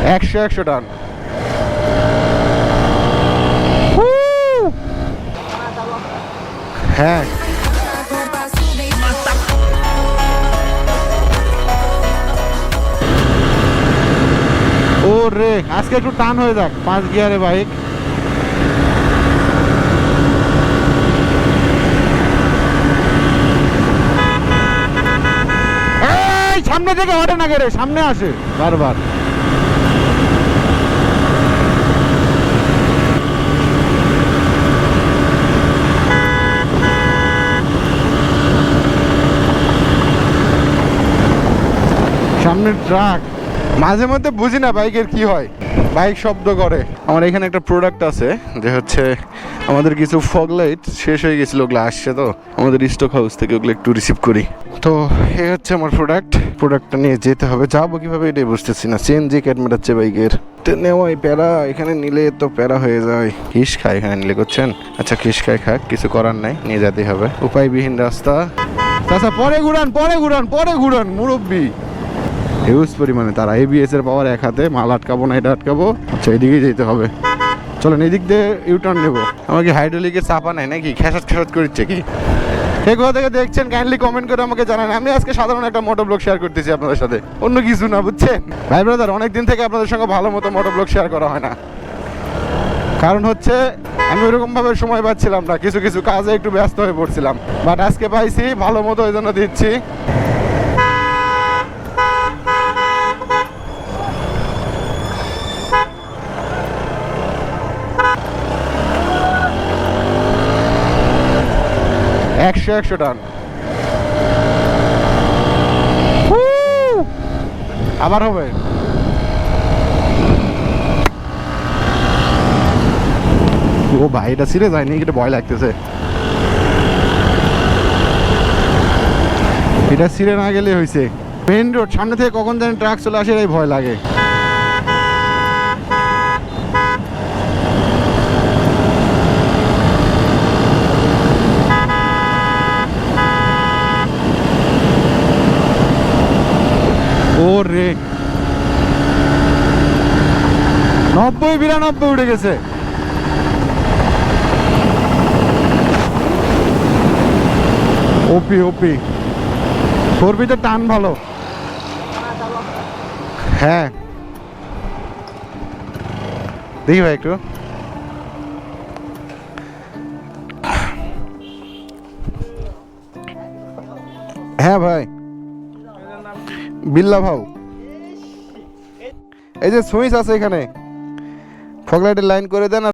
100 টান। হ্যাঁ ও রে, আজকে একটু টান হয়ে যাক 5 গিয়ারে বাইক। সামনে থেকে হটে না গেলে সামনে আসে বারবার। সামনে ট্রাক, মাঝে মধ্যে বুঝি না বাইকের কি হয়, বাইক শব্দ করে। আমার এখানে একটা প্রোডাক্ট আছে যে হচ্ছে আমাদের কিছু ফগ লাইট শেষ হয়ে গেছিলো, ওগুলো আসছে তো আমাদের স্টক হাউস থেকে, ওগুলো একটু রিসিভ করি। তো এই হচ্ছে আমার প্রোডাক্টটা নিয়ে যেতে হবে, যাবো কিভাবে এটাই বুঝতেছি না। চেঞ্জে ক্যাট মেটাচ্ছে বাইকের, নেওয়াই প্যারা, এখানে নিলে তো প্যারা হয়ে যায়। খিস খায় এখানে নিলে, করছেন? আচ্ছা খিস খায় খাক, কিছু করার নাই, নিয়ে যেতে হবে, উপায়বিহীন রাস্তা। আচ্ছা পরে ঘুরান মুরব্বী। হিউজ পরিমাণে তারা, ABS এর পাওয়ার এক হাতে, মাল আটকাবো না এটা আটকাবো। আচ্ছা এদিকেই যেতে হবে, চলেন এদিক দিয়ে ইউটার্ন নেবো। আমার কি হাইড্রোলিকের চাপা নাই নাকি, খেসাত করছে কি? কে কোথা থেকে দেখছেন কাইন্ডলি কমেন্ট করে আমাকে জানান। আমি আজকে সাধারণ একটা মোটো ব্লগ শেয়ার করতেছি আপনাদের সাথে, অন্য কিছু না, বুঝছেন ভাই ব্রাদার? অনেকদিন থেকে আপনাদের সঙ্গে ভালো মতো মোটো ব্লগ শেয়ার করা হয় না, কারণ হচ্ছে আমি ওইরকম ভাবে সময় পাচ্ছিলাম না, কিছু কাজে একটু ব্যস্ত হয়ে পড়ছিলাম। বাট আজকে পাইছি ভালো মতো, ওই জন্য দিচ্ছি। একশো টান। আবার হবে। ও ভাই, এটা ছিঁড়ে যায়নি, এটা ভয় লাগতেছে। এটা ছিঁড়ে না গেলে হয়েছে। মেইন রোড, সামনে থেকে কখন যেন ট্রাক চলে আসে, এটাই ভয় লাগে। ও রে, 90-92 উঠে গেছে। ওপি 4B-তে টান ভালো। হ্যাঁ দেখি ভাই একটু। হ্যাঁ ভাই, বিল্লা ভাউ, এই যে সুইচ আছে এখানে, ফগ লাইটের লাইন করে দেন।